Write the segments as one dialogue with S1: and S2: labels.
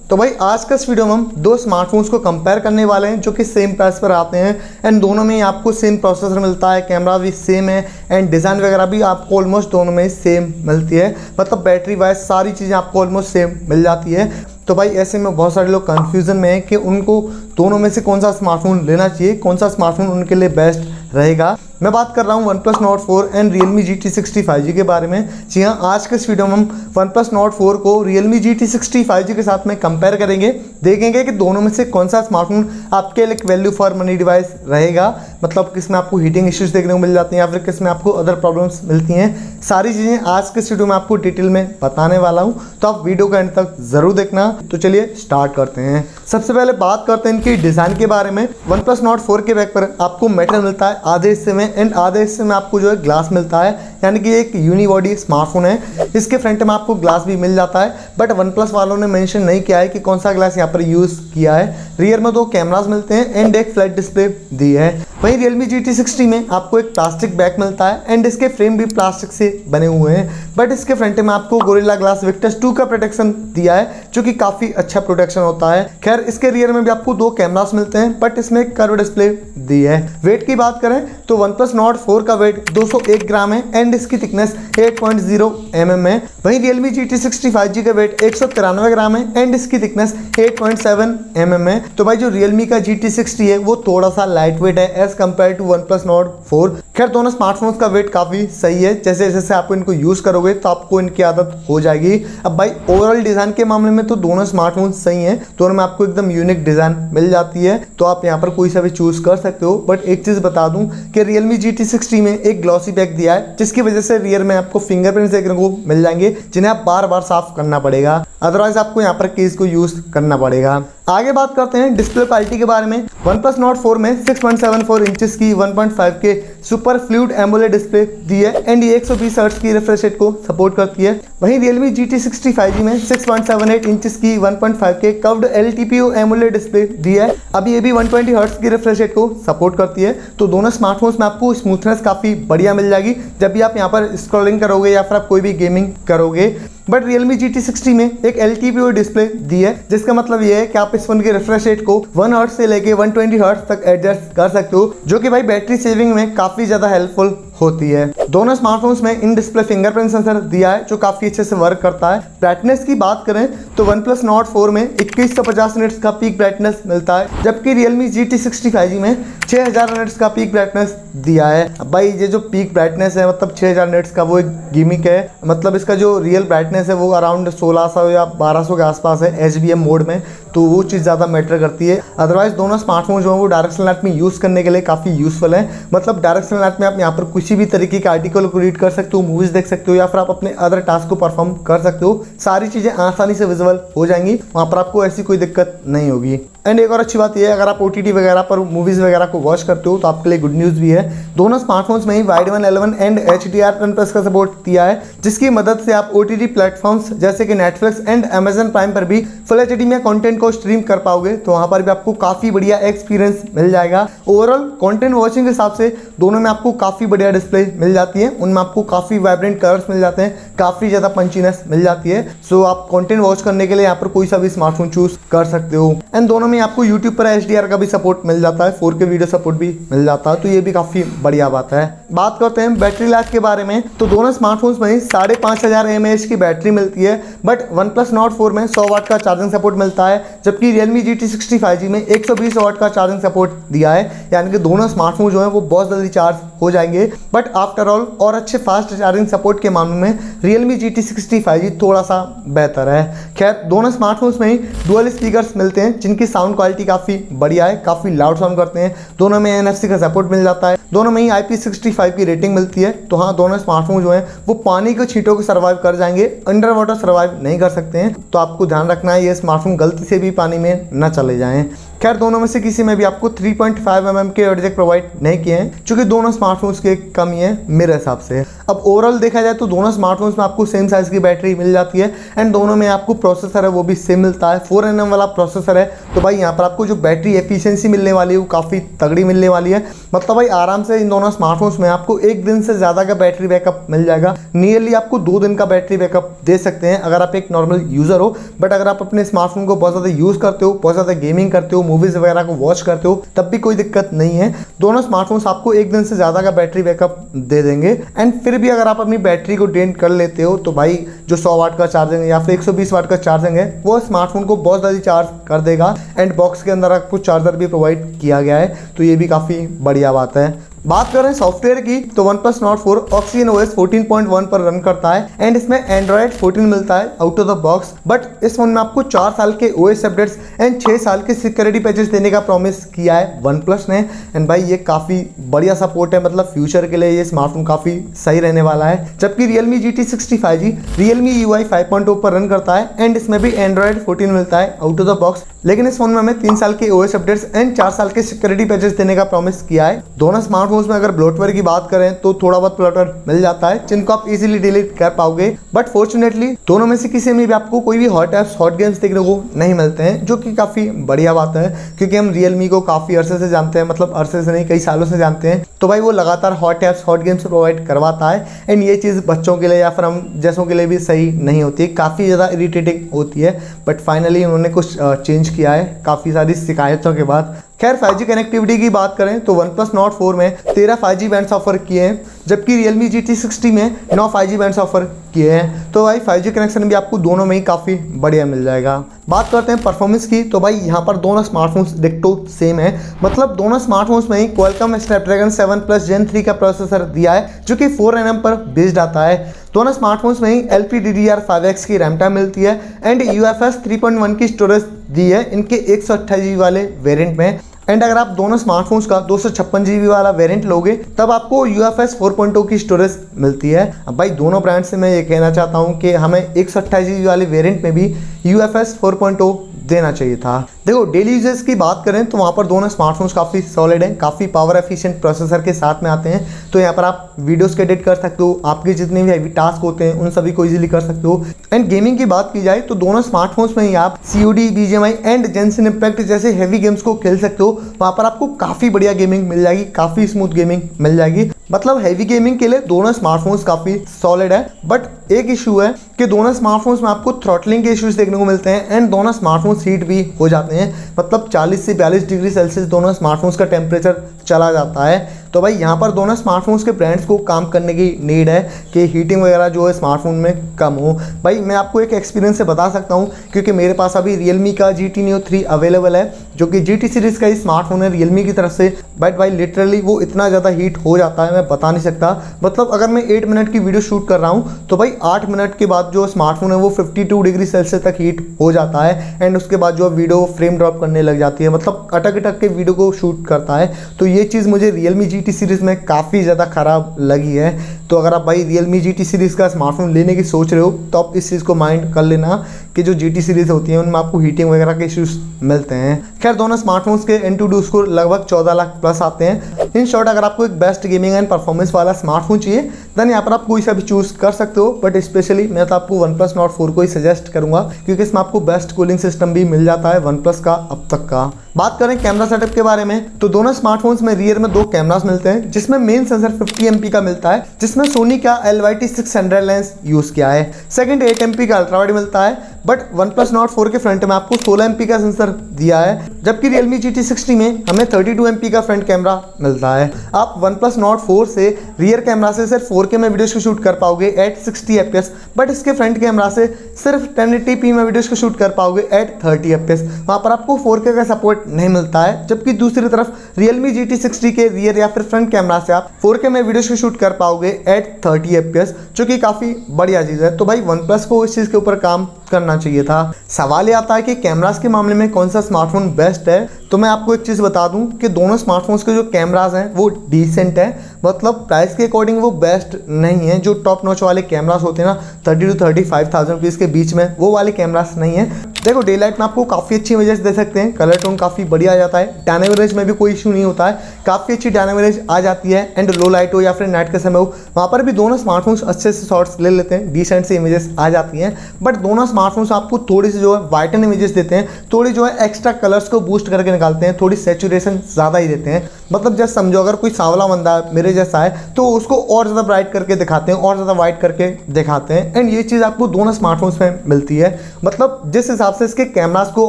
S1: तो भाई आज का इस वीडियो में हम दो स्मार्टफोन्स को कंपेयर करने वाले हैं जो कि सेम प्राइस पर आते हैं एंड दोनों में ही आपको सेम प्रोसेसर मिलता है, कैमरा भी सेम है एंड डिज़ाइन वगैरह भी आपको ऑलमोस्ट दोनों में सेम मिलती है। मतलब बैटरी वाइज सारी चीज़ें आपको ऑलमोस्ट सेम मिल जाती है। तो भाई ऐसे में बहुत सारे लोग कन्फ्यूज़न में हैं कि उनको दोनों में से कौन सा स्मार्टफोन लेना चाहिए, कौन सा स्मार्टफोन उनके लिए बेस्ट रहेगा। मैं बात कर रहा हूँ OnePlus Nord 4 and Realme GT60 5G के बारे में। जी हाँ, आज के इस वीडियो में हम OnePlus Nord 4 को Realme GT60 5G के साथ में कंपेयर करेंगे, देखेंगे कि दोनों में से कौन सा स्मार्टफोन आपके लिए वैल्यू फॉर मनी डिवाइस रहेगा। मतलब किसमें आपको हीटिंग इश्यूज देखने को मिल जाते हैं या फिर किसमें आपको अदर प्रॉब्लम्स मिलती हैं। सारी चीज़ें आज के इस वीडियो में आपको डिटेल में बताने वाला हूँ, तो आप वीडियो का एंड तक ज़रूर देखना। तो चलिए स्टार्ट करते हैं। सबसे पहले बात करते हैं इनकी डिज़ाइन के बारे में। OnePlus Nord 4 के बैक पर आपको मेटल मिलता है आधे हिस्से में एंड आधे हिस्से में आपको जो है ग्लास मिलता है, यानी कि एक यूनिबॉडी स्मार्टफोन है। इसके फ्रंट में आपको ग्लास भी मिल जाता है, बट OnePlus वालों ने मेंशन नहीं किया है कि कौन सा ग्लास यहाँ पर यूज़ किया है। रियर में दो कैमरास मिलते हैं एंड एक फ्लैट डिस्प्ले दी है। वहीं Realme GT60 में आपको एक प्लास्टिक बैक मिलता है एंड इसके फ्रेम भी प्लास्टिक से बने हुए हैं, बट इसके फ्रंट में आपको गोरिल्ला ग्लास विक्टस 2 का प्रोटेक्शन दिया है जो कि काफ़ी अच्छा प्रोटेक्शन होता है। खैर इसके रियर में भी आपको दो कैमरास मिलते हैं, बट इसमें कर्व डिस्प्ले दी है। वेट की बात करें तो OnePlus Nord 4 का वेट 201 ग्राम है एंड इसकी थिकनेस 8.0 mm है। वहीं Realme GT60 5G का वेट 193 ग्राम है एंड इसकी थिकनेस 8.7 mm है। तो भाई जो Realme का GT60 है वो थोड़ा सा लाइट वेट है as compare to OnePlus Nord 4। खैर दोनों स्मार्टफोन्स का वेट काफ़ी सही है, जैसे जैसे आप इनको यूज़ करोगे तो आपको इनकी आदत हो जाएगी। अब भाई ओवरऑल डिज़ाइन के मामले में तो दोनों स्मार्टफोन सही हैं, दोनों में आपको एकदम यूनिक डिज़ाइन मिल जाती है, तो आप यहाँ पर कोई सा भी चूज़ कर सकते हो। बट एक चीज़ बता दूँ कि Realme GT60 में एक ग्लॉसी बैक दिया है जिसकी वजह से रियर में आपको फिंगरप्रिंट्स देखने को मिल जाएंगे जिन्हें आप बार बार साफ करना पड़ेगा, अदरवाइज आपको यहाँ पर केस को यूज़ करना पड़ेगा। आगे बात करते हैं डिस्प्ले क्वालिटी के बारे में। OnePlus Nord 4 में 6.74 इंचेस की 1.5 के सुपर फ्लूइड एमोलेड डिस्प्ले दी है एंड ये 120 हर्ट्ज की रिफ्रेश रेट को सपोर्ट करती है। वहीं Realme GT60 5G में 6.78 इंचेस की 1.5 के कर्व्ड LTPO एमोलेड डिस्प्ले दी है। अब ये भी 120 हर्ट्ज की रिफ्रेश रेट को सपोर्ट करती है। तो दोनों स्मार्टफोन्स में आपको स्मूथनेस काफ़ी बढ़िया मिल जाएगी जब भी आप यहाँ पर स्क्रॉलिंग करोगे या फिर आप कोई भी गेमिंग करोगे। बट Realme GT60 में एक LTPO डिस्प्ले दी है, जिसका मतलब ये है कि आप इस फोन के रिफ्रेश रेट को 1 हर्ट्ज से लेके 120 हर्ट्ज तक एडजस्ट कर सकते हो, जो कि भाई बैटरी सेविंग में काफ़ी ज़्यादा हेल्पफुल होती है। दोनों स्मार्टफोन्स में इन डिस्प्ले फिंगरप्रिंट सेंसर दिया है जो काफ़ी अच्छे से वर्क करता है। ब्राइटनेस की बात करें तो OnePlus Nord 4 में 2150 निट्स का पीक ब्राइटनेस मिलता है, जबकि Realme GT60 5G में 6000 निट्स का पीक ब्राइटनेस दिया है। अब भाई ये जो पीक ब्राइटनेस है मतलब 6000 निट्स का वो एक गिमिक है, मतलब इसका जो रियल ब्राइटनेस है वो अराउंड 1600 या 1200 के आसपास है HBM मोड में, तो वो चीज़ ज़्यादा मैटर करती है। अदरवाइज दोनों स्मार्टफोन जो है वो डायरेक्शनल लाइट में यूज़ करने के लिए काफ़ी यूज़फुल है। मतलब डायरेक्शनल लाइट में आप यहाँ पर किसी भी तरीके के आर्टिकल को रीड कर सकते हो, मूवीज़ देख सकते हो या फिर आप अपने अदर टास्क को परफॉर्म कर सकते हो। सारी चीज़ें आसानी से विजुअल हो जाएंगी, वहाँ पर आपको ऐसी कोई दिक्कत नहीं होगी। एंड एक और अच्छी बात यह है, अगर आप OTT वगैरह पर मूवीज़ वगैरह को वॉच करते हो तो आपके लिए गुड न्यूज़ भी है। दोनों स्मार्टफोन्स में ही वाइड 111 एंड HDR10+ का सपोर्ट दिया है, जिसकी मदद से आप OTT प्लेटफॉर्म्स जैसे कि नेटफ्लिक्स एंड Amazon प्राइम पर भी फुल HD में कंटेंट को स्ट्रीम कर पाओगे, तो वहाँ पर भी आपको काफ़ी बढ़िया एक्सपीरियंस मिल जाएगा। ओवरऑल कंटेंट वॉचिंग के हिसाब से दोनों में आपको काफ़ी बढ़िया डिस्प्ले मिल जाती है, उनमें आपको काफ़ी वाइब्रेंट कलर्स मिल जाते हैं, काफ़ी ज़्यादा पंचीनेस मिल जाती है। सो आप कंटेंट वॉच करने के लिए यहाँ पर कोई सा भी स्मार्टफोन चूज कर सकते हो। एंड दोनों में आपको यूट्यूब पर HDR का भी सपोर्ट मिल जाता है, 4K वीडियो सपोर्ट भी मिल जाता है, तो ये भी काफ़ी बढ़िया बात है। बात करते हैं बैटरी लाइफ के बारे में, तो दोनों स्मार्टफोन्स में 5500 mAh की बैटरी मिलती है, बट OnePlus Nord 4 में 100 वाट का चार्जिंग सपोर्ट मिलता है, जबकि Realme GT60 5G में 120 वाट का चार्जिंग सपोर्ट दिया है, यानी कि दोनों स्मार्टफोन जो है वो बहुत जल्दी चार्ज हो जाएंगे। बट आफ्टर ऑल और अच्छे फास्ट चार्जिंग सपोर्ट के मामले में Realme GT60 5G थोड़ा सा बेहतर है। खैर दोनों स्मार्टफोन्स में ही डुअल स्पीकर्स मिलते हैं जिनकी साउंड क्वालिटी काफ़ी बढ़िया है, काफ़ी लाउड साउंड करते हैं। दोनों में NFC का सपोर्ट मिल जाता है, दोनों में ही IP65 की रेटिंग मिलती है। तो हाँ, दोनों स्मार्टफोन जो है वो पानी के छींटों को सर्वाइव कर जाएंगे, अंडर वाटर सर्वाइव नहीं कर सकते हैं, तो आपको ध्यान रखना है ये स्मार्टफोन गलती से भी पानी में न चले जाएं। खैर दोनों में से किसी में भी आपको 3.5 mm के ऑडियो जैक प्रोवाइड नहीं किए हैं, क्योंकि दोनों स्मार्टफोन्स की एक कमी है मेरे हिसाब से। अब ओवरऑल देखा जाए तो दोनों स्मार्टफोन्स में आपको सेम साइज़ की बैटरी मिल जाती है एंड दोनों में आपको प्रोसेसर है वो भी सेम मिलता है, 4nm वाला प्रोसेसर है। तो भाई यहाँ पर आपको जो बैटरी एफिशिएंसी मिलने वाली है वो काफ़ी तगड़ी मिलने वाली है। मतलब भाई आराम से इन दोनों स्मार्टफोन्स में आपको 1 दिन से ज़्यादा का बैटरी बैकअप मिल जाएगा। नियरली आपको 2 दिन का बैटरी बैकअप दे सकते हैं अगर आप एक नॉर्मल यूज़र हो। बट अगर आप अपने स्मार्टफोन को बहुत ज़्यादा यूज़ करते हो, बहुत ज़्यादा गेमिंग करते हो, मूवीज़ वगैरह को वॉच करते हो, तब भी कोई दिक्कत नहीं है। दोनों स्मार्टफोन्स आपको 1 दिन से ज़्यादा का बैटरी बैकअप दे देंगे। एंड फिर भी अगर आप अपनी बैटरी को ड्रेन कर लेते हो तो भाई जो 100 वाट का चार्जिंग है या फिर 120 वाट का चार्जिंग है वो स्मार्टफोन को बहुत जल्दी चार्ज कर देगा। एंड बॉक्स के अंदर आपको चार्जर भी प्रोवाइड किया गया है, तो ये भी काफ़ी बढ़िया बात है। बात करें सॉफ्टवेयर की तो OnePlus Nord 4 Oxygen OS 14.1 पर रन करता है एंड इसमें Android 14 मिलता है out of the box. But इस फोन में आपको 4 साल के OS अपडेट्स एंड 6 साल के सिक्योरिटी पैचेस देने का प्रॉमिस किया है OnePlus ने। एंड भाई ये काफ़ी बढ़िया सपोर्ट है, मतलब फ्यूचर के लिए ये स्मार्टफोन काफ़ी सही रहने वाला है। जबकि Realme GT60 5G Realme UI 5.0 पर रन करता है एंड इसमें भी Android 14 मिलता है आउट ऑफ द बॉक्स। लेकिन इस फोन में हमें 3 साल के OS अपडेट्स एंड 4 साल के सिक्योरिटी पैचेस देने का प्रॉमिस किया है। दोनों स्मार्टफोन्स में अगर ब्लोटवेयर की बात करें तो थोड़ा बहुत ब्लोटवेयर मिल जाता है जिनको आप इजीली डिलीट कर पाओगे। बट फॉर्चुनेटली दोनों में से किसी में भी आपको कोई भी हॉट एप्स, हॉट गेम्स देखने को नहीं मिलते हैं, जो कि काफ़ी बढ़िया बात है। क्योंकि हम Realme को काफ़ी अरसे से जानते हैं, मतलब अरसे से नहीं कई सालों से जानते हैं, तो भाई वो लगातार hot apps, hot games provide करवाता है। एंड ये चीज़ बच्चों के लिए या फिर हम जैसों के लिए भी सही नहीं होती, काफ़ी ज़्यादा इरिटेटिंग होती है। बट फाइनली उन्होंने कुछ चेंज किया है काफ़ी सारी शिकायतों के बाद। खैर 5G कनेक्टिविटी की बात करें तो OnePlus Nord 4 में 13 5G बैंड्स ऑफर किए हैं, जबकि Realme GT60 में 9 5G बैंड्स ऑफर किए हैं। तो भाई 5G कनेक्शन भी आपको दोनों में ही काफ़ी बढ़िया मिल जाएगा। बात करते हैं परफॉर्मेंस की तो भाई यहाँ पर दोनों स्मार्टफोन्स डिक्टो सेम है, मतलब दोनों स्मार्टफोन्स में ही Qualcomm Snapdragon 7+ Gen 3 का प्रोसेसर दिया है जो कि 4nm पर बेस्ड आता है। दोनों स्मार्टफोन्स में ही LPDDR5X की रैम टाइम मिलती है एंड UFS 3.1 की स्टोरेज दी है इनके 128 GB वाले वेरिएंट में। एंड अगर आप दोनों स्मार्टफोन्स का 256 GB वाला वेरिएंट लोगे तब आपको UFS 4.0 की स्टोरेज मिलती है। अब भाई दोनों ब्रांड से मैं ये कहना चाहता हूँ कि हमें 128 GB वाले वेरिएंट में भी UFS 4.0 देना चाहिए था। देखो डेली यूजेस की बात करें तो वहाँ पर दोनों स्मार्टफोन्स काफ़ी सॉलिड हैं, काफ़ी पावर एफिशिएंट प्रोसेसर के साथ में आते हैं। तो यहाँ पर आप वीडियोस के एडिट कर सकते हो, आपके जितने भी हैवी टास्क होते हैं उन सभी को इजीली कर सकते हो। एंड गेमिंग की बात की जाए तो दोनों स्मार्टफोन्स में ही आप COD, BGMI एंड जेंशिन इम्पैक्ट जैसे हैवी गेम्स को खेल सकते हो। वहाँ पर आपको काफ़ी बढ़िया गेमिंग मिल जाएगी, काफ़ी स्मूथ गेमिंग मिल जाएगी। मतलब हैवी गेमिंग के लिए दोनों स्मार्टफोन्स काफ़ी सॉलिड है। बट एक इशू है कि दोनों स्मार्टफोन्स में आपको थ्रॉटलिंग के इश्यूज देखने को मिलते हैं एंड दोनों स्मार्टफोन्स हीट भी हो जाते हैं। मतलब 40 से 42 डिग्री सेल्सियस दोनों स्मार्टफोन्स का टेम्परेचर चला जाता है। तो भाई यहाँ पर दोनों स्मार्टफोन्स के ब्रांड्स को काम करने की नीड है कि हीटिंग वगैरह जो है स्मार्टफोन में कम हो। भाई मैं आपको एक एक्सपीरियंस से बता सकता हूँ, क्योंकि मेरे पास अभी Realme का GT Neo 3 अवेलेबल है जो कि GT सीरीज़ का ही स्मार्टफोन है Realme की तरफ से। बट भाई लिटरली वो इतना ज़्यादा हीट हो जाता है मैं बता नहीं सकता। मतलब अगर मैं 8 मिनट की वीडियो शूट कर रहा हूँ तो भाई 8 मिनट के बाद जो स्मार्टफोन है वो 52 डिग्री सेल्सियस तक हीट हो जाता है एंड उसके बाद जो वीडियो फ्रेम ड्रॉप करने लग जाती है, मतलब अटक अटक के वीडियो को शूट करता है। तो ये चीज़ मुझे Realme GT सीरीज़ में काफ़ी ज़्यादा ख़राब लगी है। तो अगर आप भाई Realme GT सीरीज़ का स्मार्टफोन लेने की सोच रहे हो तो आप इस चीज़ को माइंड कर लेना कि जो GT सीरीज़ होती है उनमें आपको हीटिंग वगैरह के इश्यूज मिलते हैं। खैर दोनों स्मार्टफोन्स के Antutu स्कोर लगभग 14 लाख प्लस आते हैं। इन शॉर्ट अगर आपको एक बेस्ट गेमिंग एंड परफॉर्मेंस वाला स्मार्टफोन चाहिए देन यहाँ पर आप कोई सा भी चूज़ कर सकते हो। बट स्पेशली मैं तो आपको OnePlus Nord 4 को ही सजेस्ट करूँगा क्योंकि इसमें आपको बेस्ट कूलिंग सिस्टम भी मिल जाता है OnePlus का अब तक का। बात करें कैमरा सेटअप के बारे में तो दोनों स्मार्टफोन्स में रियर में 2 कैमरास मिलते हैं, जिसमें मेन सेंसर 50 MP का मिलता है जिसमें सोनी का LYT600 लेंस यूज किया है। सेकंड 8 MP का अल्ट्रा वाइड मिलता है। बट OnePlus Nord 4 के फ्रंट में आपको 16 MP का सेंसर दिया है, जबकि Realme GT60 में हमें 32 MP का फ्रंट कैमरा मिलता है। आप OnePlus Nord 4 से रियर कैमरा से सिर्फ 4K में वीडियोस को शूट कर पाओगे एट 60 FPS, बट इसके फ्रंट कैमरा से सिर्फ 1080p में वीडियोस को शूट कर पाओगे एट 30 FPS। वहाँ पर आपको 4K का सपोर्ट नहीं मिलता है। जबकि दूसरी तरफ Realme GT60 के रियर या फिर फ्रंट कैमरा से आप 4K में वीडियोस को शूट कर पाओगे एट 30 FPS, जो कि काफ़ी बढ़िया चीज़ है। तो भाई OnePlus को इस चीज़ के ऊपर काम करना चाहिए था। सवाल ये आता है कि कैमरास के मामले में कौन सा स्मार्टफोन बेस्ट है। तो मैं आपको एक चीज़ बता दूं कि दोनों स्मार्टफोन्स के जो कैमरास हैं वो डिसेंट है। मतलब प्राइस के अकॉर्डिंग वो बेस्ट नहीं है। जो टॉप नॉच वाले कैमरास होते हैं ना 30 to 35,000 रुपीज़ के बीच में, वो वाले कैमरास नहीं है। देखो डे लाइट में आपको काफ़ी अच्छी इमेजेस दे सकते हैं, कलर टोन काफ़ी बढ़िया आ जाता है, डायनामिक में भी कोई इशू नहीं होता है, काफ़ी अच्छी डायनामिक आ जाती है। एंड लो लाइट हो या फिर नाइट का समय हो, वहाँ पर भी दोनों स्मार्टफोन्स अच्छे से शॉट्स ले लेते हैं, डिसेंट से इमेजेस आ जाती हैं। बट दोनों स्मार्टफोन्स आपको थोड़ी सी जो है वाइटन इमेजेस देते हैं, थोड़ी जो है एक्स्ट्रा कलर्स को बूस्ट करके निकालते हैं, थोड़ी सेचुरेशन ज़्यादा ही देते हैं। मतलब जस्ट समझो अगर कोई सांवला बंदा मेरे जैसा है तो उसको और ज़्यादा ब्राइट करके दिखाते हैं, और ज़्यादा वाइट करके दिखाते हैं। एंड ये चीज़ आपको दोनों स्मार्टफोन्स में मिलती है। मतलब जिस हिसाब से इसके कैमरास को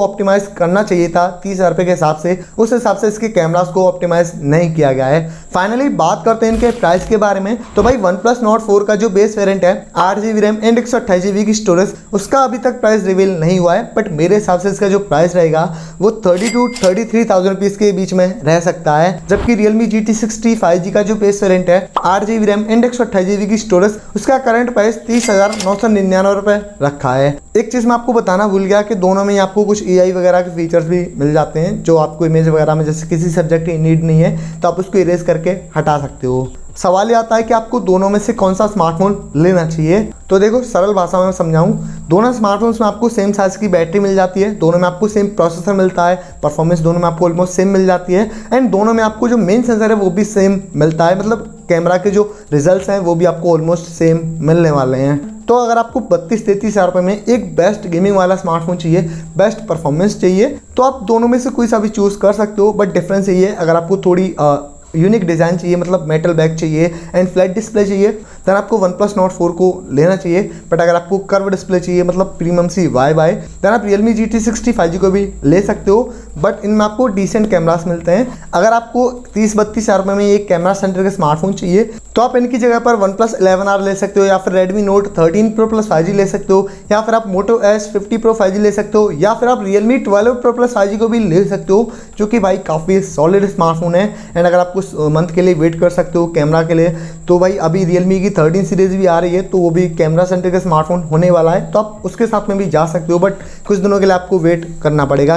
S1: ऑप्टिमाइज करना चाहिए था 30,000 रुपये के हिसाब से, उस हिसाब से इसके कैमरास को ऑप्टिमाइज नहीं किया गया है। फाइनली बात करते हैं इनके प्राइस के बारे में। तो भाई OnePlus Nord 4 का जो बेस वेरिएंट है 8GB रैम एंड 128GB की स्टोरेज, उसका अभी तक प्राइस रिवील नहीं हुआ है। बट मेरे हिसाब से इसका जो प्राइस रहेगा वो 30 to 33,000 रुपीज़ के बीच में रह सकता है। जबकि Realme GT60 5G का जो बेस वेरिएंट है 8GB रैम एंड 128GB की स्टोरेज, उसका करंट प्राइस 30,999 रुपये रखा है। एक चीज़ मैं आपको बताना भूल गया कि दोनों में आपको कुछ AI वगैरह के फीचर्स भी मिल जाते हैं, जो आपको इमेज वगैरह में जैसे किसी सब्जेक्ट की नीड नहीं है तो आप उसको इरेज करके हटा सकते हो। सवाल ये आता है कि आपको दोनों में से कौन सा स्मार्टफोन लेना चाहिए। तो देखो सरल भाषा में समझाऊं, दोनों स्मार्टफोन्स में आपको सेम साइज की बैटरी मिल जाती है, दोनों में आपको सेम प्रोसेसर मिलता है, परफॉर्मेंस दोनों में आपको ऑलमोस्ट सेम मिल जाती है। एंड दोनों में आपको जो मेन सेंसर है वो भी सेम मिलता है, मतलब कैमरा के जो रिजल्ट्स हैं वो भी आपको ऑलमोस्ट सेम मिलने वाले हैं। तो अगर आपको 32-33 हज़ार रुपये में एक बेस्ट गेमिंग वाला स्मार्टफोन चाहिए, बेस्ट परफॉर्मेंस चाहिए, तो आप दोनों में से कोई सा भी चूज़ कर सकते हो। बट डिफरेंस ये है, अगर आपको थोड़ी यूनिक डिज़ाइन चाहिए, मतलब मेटल बैक चाहिए एंड फ्लैट डिस्प्ले चाहिए, देन आपको OnePlus Nord 4 को लेना चाहिए। बट अगर आपको कर्व डिस्प्ले चाहिए, मतलब प्रीमियम सी वाई देन आप Realme GT60 5G को भी ले सकते हो। बट इनमें आपको डिसेंट कैमरास मिलते हैं। अगर आपको 30-32 हज़ार रुपये में एक कैमरा सेंटर का स्मार्टफोन चाहिए तो आप इनकी जगह पर OnePlus 11R ले सकते हो, या फिर Redmi Note 13 Pro Plus 5G ले सकते हो, या फिर आप Moto S50 Pro 5G ले सकते हो, या फिर आप Realme 12 Pro Plus 5G को भी ले सकते हो, जो कि भाई काफ़ी सॉलिड स्मार्टफोन है। एंड अगर आप कुछ मंथ के लिए वेट कर सकते हो कैमरा के लिए, तो भाई अभी Realme की 13 सीरीज भी आ रही है, तो वो भी कैमरा सेंटर का स्मार्टफोन होने वाला है, तो आप उसके साथ में भी जा सकते हो। बट कुछ दिनों के लिए आपको वेट करना पड़ेगा।